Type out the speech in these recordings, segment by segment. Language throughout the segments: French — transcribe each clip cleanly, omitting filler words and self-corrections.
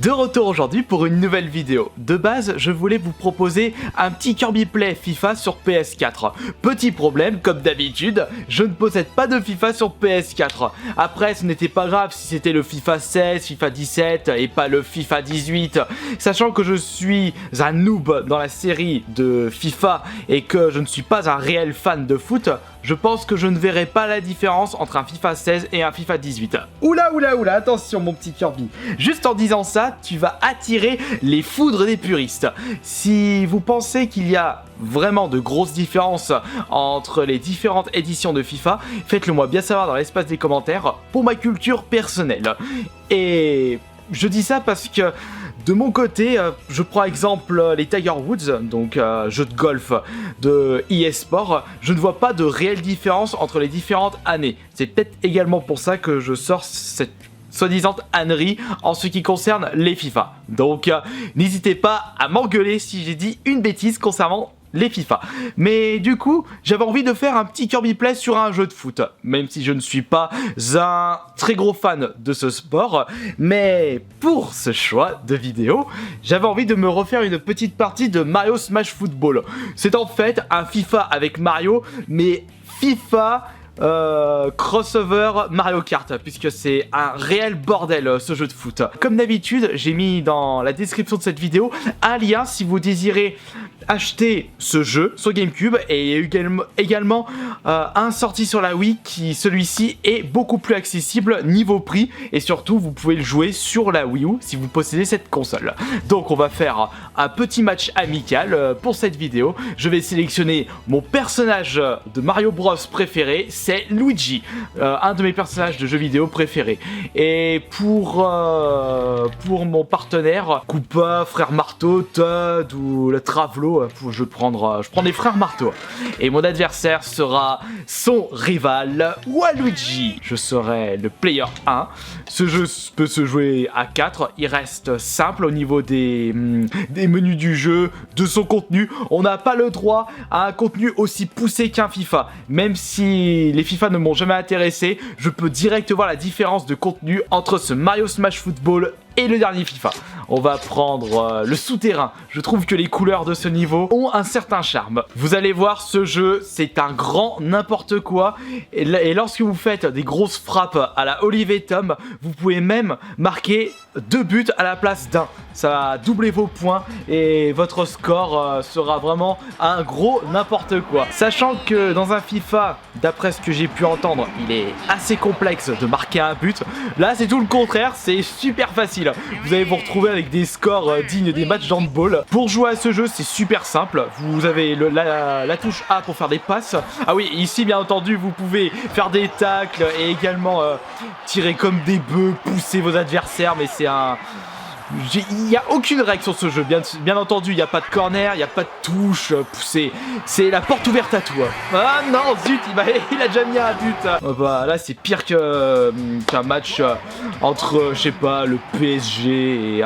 De retour aujourd'hui pour une nouvelle vidéo. De base, je voulais vous proposer un petit Kirby Play FIFA sur PS4. Petit problème, comme d'habitude, je ne possède pas de FIFA sur PS4. Après, ce n'était pas grave si c'était le FIFA 16, FIFA 17 et pas le FIFA 18. Sachant que je suis un noob dans la série de FIFA et que je ne suis pas un réel fan de foot, je pense que je ne verrai pas la différence entre un FIFA 16 et un FIFA 18. Oula, attention mon petit Kirby. Juste en disant ça, tu vas attirer les foudres des puristes. Si vous pensez qu'il y a vraiment de grosses différences entre les différentes éditions de FIFA, faites-le moi bien savoir dans l'espace des commentaires pour ma culture personnelle. Et je dis ça parce que de mon côté, je prends exemple les Tiger Woods, donc jeu de golf de eSport, je ne vois pas de réelle différence entre les différentes années. C'est peut-être également pour ça que je sors cette soi-disant ânerie en ce qui concerne les FIFA. Donc n'hésitez pas à m'engueuler si j'ai dit une bêtise concernant les FIFA. Mais du coup, j'avais envie de faire un petit Kirby Play sur un jeu de foot. Même si je ne suis pas un très gros fan de ce sport. Mais pour ce choix de vidéo, j'avais envie de me refaire une petite partie de Mario Smash Football. C'est en fait un FIFA avec Mario, mais FIFA crossover Mario Kart, puisque c'est un réel bordel ce jeu de foot. Comme d'habitude, j'ai mis dans la description de cette vidéo un lien si vous désirez acheter ce jeu sur GameCube, et il y a également un sorti sur la Wii qui, celui-ci, est beaucoup plus accessible niveau prix, et surtout vous pouvez le jouer sur la Wii U si vous possédez cette console. Donc on va faire un petit match amical pour cette vidéo. Je vais sélectionner mon personnage de Mario Bros préféré, c'est Luigi, un de mes personnages de jeux vidéo préférés. Et pour mon partenaire, Koopa, Frère Marteau, Toad ou le Travelo, je prends les Frères Marteau. Et mon adversaire sera son rival, Waluigi. Je serai le player 1. Ce jeu peut se jouer à 4. Il reste simple au niveau des menus du jeu, de son contenu. On n'a pas le droit à un contenu aussi poussé qu'un FIFA. Même si les FIFA ne m'ont jamais intéressé, je peux direct voir la différence de contenu entre ce Mario Smash Football et le dernier FIFA. On va prendre le souterrain. Je trouve que les couleurs de ce niveau ont un certain charme. Vous allez voir, ce jeu, c'est un grand n'importe quoi. Et lorsque vous faites des grosses frappes à la Olivier Tom, vous pouvez même marquer 2 buts à la place d'un. Ça va doubler vos points et votre score sera vraiment un gros n'importe quoi. Sachant que dans un FIFA, d'après ce que j'ai pu entendre, il est assez complexe de marquer un but. Là, c'est tout le contraire, c'est super facile. Vous allez vous retrouver avec des scores dignes des matchs d'handball. Pour jouer à ce jeu, c'est super simple. Vous avez la touche A pour faire des passes. Ah oui, ici, bien entendu, vous pouvez faire des tacles et également tirer comme des bœufs, pousser vos adversaires, mais c'est un... Il n'y a aucune règle sur ce jeu, bien entendu, il n'y a pas de corner, il n'y a pas de touche, c'est la porte ouverte à tout. Ah non, zut, il a déjà mis un but. Bah, là, c'est pire qu'un match entre, je sais pas, le PSG et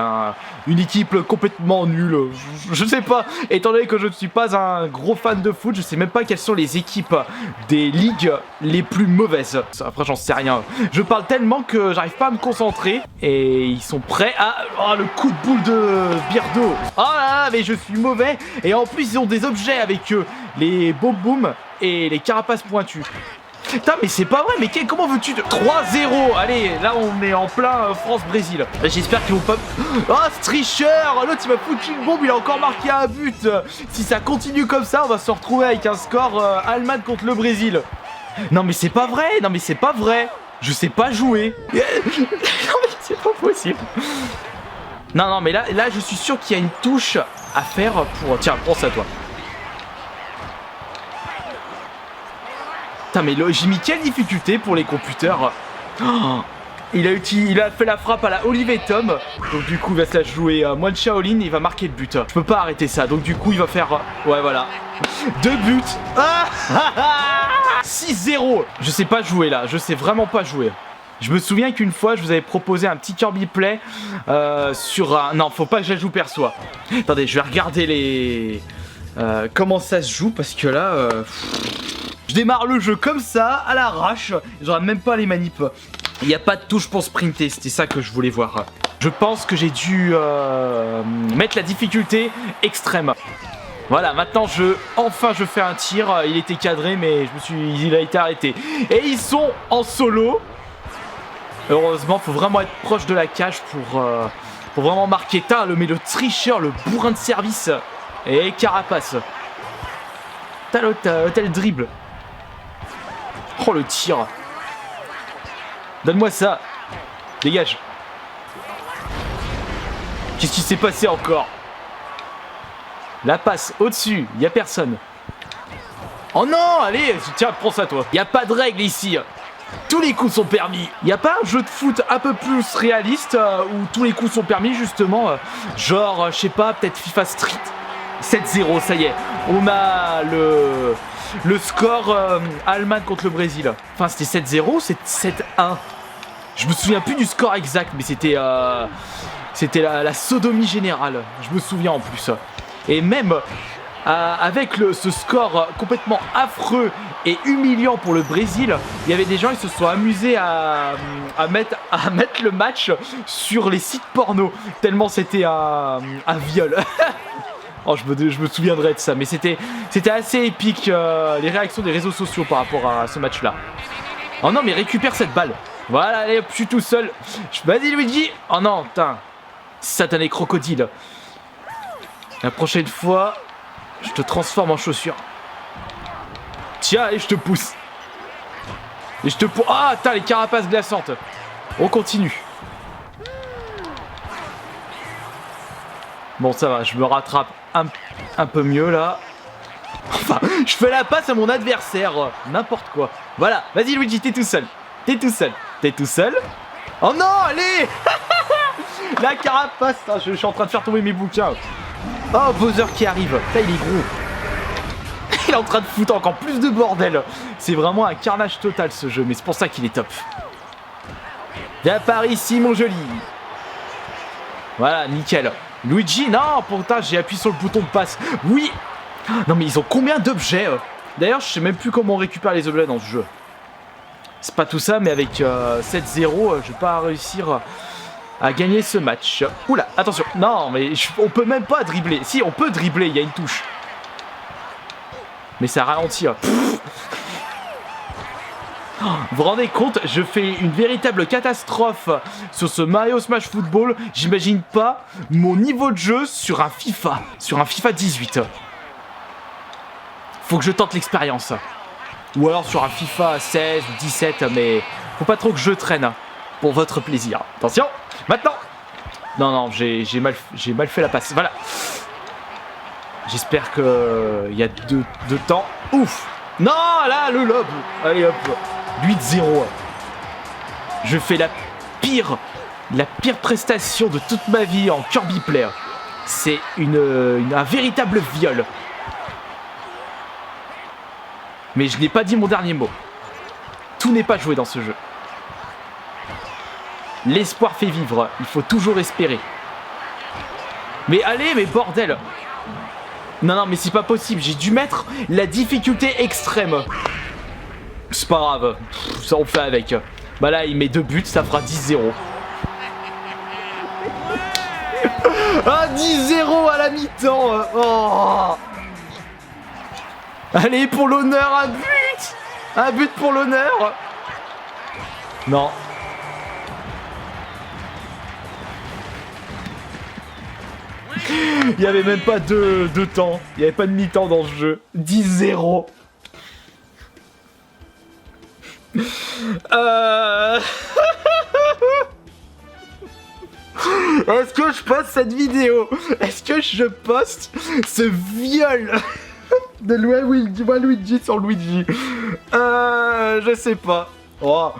une équipe complètement nulle. Je sais pas, étant donné que je ne suis pas un gros fan de foot, je sais même pas quelles sont les équipes des ligues les plus mauvaises. Après, j'en sais rien. Je parle tellement que j'arrive pas à me concentrer et ils sont prêts à... Oh, le coup de boule de Birdo. Oh là là, mais je suis mauvais. Et en plus, ils ont des objets avec eux. Les boum boum et les carapaces pointues. Putain, mais c'est pas vrai, mais comment veux-tu 3-0. Allez, là on est en plein France-Brésil. J'espère qu'ils vont pas... Oh, ce tricheur. L'autre il m'a foutu une bombe, il a encore marqué un but. Si ça continue comme ça, on va se retrouver avec un score Allemagne contre le Brésil. Non mais c'est pas vrai, je sais pas jouer. Non mais c'est pas possible. Non, mais là, je suis sûr qu'il y a une touche à faire pour... Tiens, prends ça, toi. Putain, mais j'ai mis quelle difficulté pour les computers. Oh, il a fait la frappe à la Olivier Tom. Donc du coup, il va se la jouer Moine Shaolin, il va marquer le but. Je peux pas arrêter ça. Donc du coup, il va faire... Ouais, voilà. 2 buts. Ah 6-0. Je sais pas jouer, là. Je sais vraiment pas jouer. Je me souviens qu'une fois, je vous avais proposé un petit Kirby Play sur un... Non, faut pas que je la joue perso. Attendez, je vais regarder les... comment ça se joue, parce que là... Je démarre le jeu comme ça, à l'arrache. J'aurais même pas les manips. Il n'y a pas de touche pour sprinter, c'était ça que je voulais voir. Je pense que j'ai dû mettre la difficulté extrême. Voilà, maintenant enfin je fais un tir. Il était cadré, mais il a été arrêté. Et ils sont en solo. Heureusement, faut vraiment être proche de la cage pour vraiment marquer. Mais le tricheur, le bourrin de service. Et Carapace. T'as le dribble. Oh, le tir. Donne-moi ça. Dégage. Qu'est-ce qui s'est passé encore? La passe au-dessus, il n'y a personne. Oh non, allez, tiens, prends ça toi. Il n'y a pas de règle ici. Tous les coups sont permis. Il n'y a pas un jeu de foot un peu plus réaliste où tous les coups sont permis justement. Genre, je sais pas, peut-être FIFA Street. 7-0, ça y est. On a le score Allemagne contre le Brésil. Enfin, c'était 7-0, c'est 7-1. Je me souviens plus du score exact, mais c'était la sodomie générale. Je me souviens en plus. Et même avec ce score complètement affreux et humiliant pour le Brésil, il y avait des gens qui se sont amusés à mettre le match sur les sites porno. Tellement c'était un viol. Oh, je me souviendrai de ça, mais c'était assez épique les réactions des réseaux sociaux par rapport à ce match-là. Oh non, mais récupère cette balle. Voilà, allez hop, je suis tout seul. Vas-y Luigi. Oh non, putain. Satané crocodile. La prochaine fois, je te transforme en chaussure. Tiens, et je te pousse. Et je te pousse. Ah, attends, les carapaces glaçantes. On continue. Bon, ça va, je me rattrape un peu mieux là. Enfin, je fais la passe à mon adversaire. N'importe quoi. Voilà, vas-y Luigi, t'es tout seul. T'es tout seul. T'es tout seul. Oh non, allez. La carapace. Ah, je suis en train de faire tomber mes bouquins. Oh, Bowser qui arrive. Là, il est gros. Il est en train de foutre encore plus de bordel. C'est vraiment un carnage total ce jeu, mais c'est pour ça qu'il est top. Viens par ici, mon joli. Voilà, nickel. Luigi, non, pourtant j'ai appuyé sur le bouton de passe. Oui. Non, mais ils ont combien d'objets? D'ailleurs, je sais même plus comment on récupère les objets dans ce jeu. C'est pas tout ça, mais avec 7-0, je vais pas réussir à gagner ce match. Oula, attention. Non, mais on peut même pas dribbler. Si, on peut dribbler, il y a une touche. Mais ça ralentit. Vous vous rendez compte, je fais une véritable catastrophe sur ce Mario Smash Football. J'imagine pas mon niveau de jeu sur un FIFA 18. Faut que je tente l'expérience. Ou alors sur un FIFA 16 ou 17, mais faut pas trop que je traîne pour votre plaisir. Attention, maintenant. Non, j'ai mal fait la passe. Voilà. J'espère que il y a deux temps. Ouf. Non, là, le lob. Allez hop. 8-0. Je fais la pire prestation de toute ma vie en Kirby Player. C'est un véritable viol. Mais je n'ai pas dit mon dernier mot. Tout n'est pas joué dans ce jeu. L'espoir fait vivre. Il faut toujours espérer. Mais allez, mais bordel. Non, mais c'est pas possible. J'ai dû mettre la difficulté extrême. C'est pas grave. Ça, on fait avec. Bah là, il met 2 buts. Ça fera 10-0. Ah, 10-0 à la mi-temps. Oh. Allez, pour l'honneur, un but. Un but pour l'honneur. Non. Il n'y avait même pas de temps. Il n'y avait pas de mi-temps dans ce jeu. 10-0. Est-ce que je poste cette vidéo? Est-ce que je poste ce viol de Luigi sur Luigi? Je sais pas. Oh,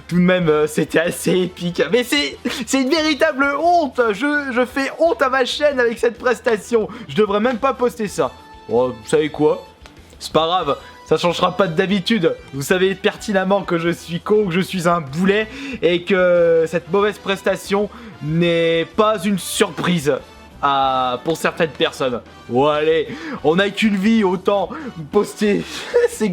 tout de même, c'était assez épique. Mais c'est une véritable honte. Je fais honte à ma chaîne avec cette prestation. Je devrais même pas poster ça. Oh, vous savez quoi? C'est pas grave. Ça changera pas d'habitude. Vous savez pertinemment que je suis con, que je suis un boulet et que cette mauvaise prestation n'est pas une surprise. pour certaines personnes. Bon allez, on n'a qu'une vie, autant poster ces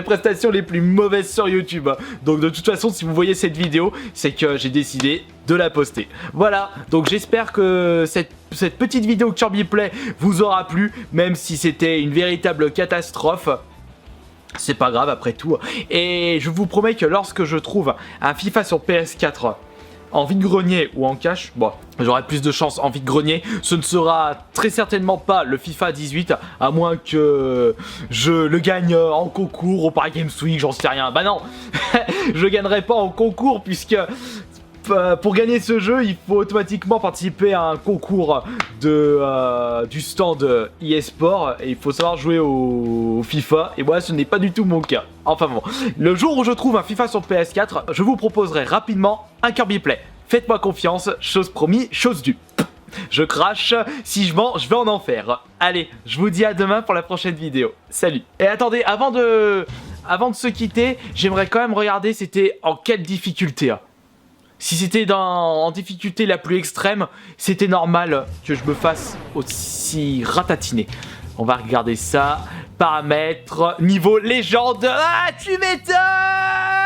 prestations les plus mauvaises sur YouTube. Donc de toute façon, si vous voyez cette vidéo, c'est que j'ai décidé de la poster. Voilà, donc j'espère que cette petite vidéo Kirby Play vous aura plu, même si c'était une véritable catastrophe. C'est pas grave après tout. Et je vous promets que lorsque je trouve un FIFA sur PS4 en vide-grenier ou en cash, bon, j'aurai plus de chance en vide-grenier. Ce ne sera très certainement pas le FIFA 18, à moins que je le gagne en concours au Paris Games Week, j'en sais rien. Bah non, je gagnerai pas en concours puisque pour gagner ce jeu, il faut automatiquement participer à un concours du stand eSport et il faut savoir jouer au FIFA et moi ce n'est pas du tout mon cas. Enfin bon, le jour où je trouve un FIFA sur PS4, je vous proposerai rapidement un Kirby Play. Faites-moi confiance, chose promis, chose due. Je crache, si je mens, je vais en enfer. Allez, je vous dis à demain pour la prochaine vidéo. Salut. Et attendez, avant de se quitter, j'aimerais quand même regarder c'était en quelle difficulté. Si c'était en difficulté la plus extrême, c'était normal que je me fasse aussi ratatiner. On va regarder ça. Paramètres, niveau légende. Ah, tu m'étonnes!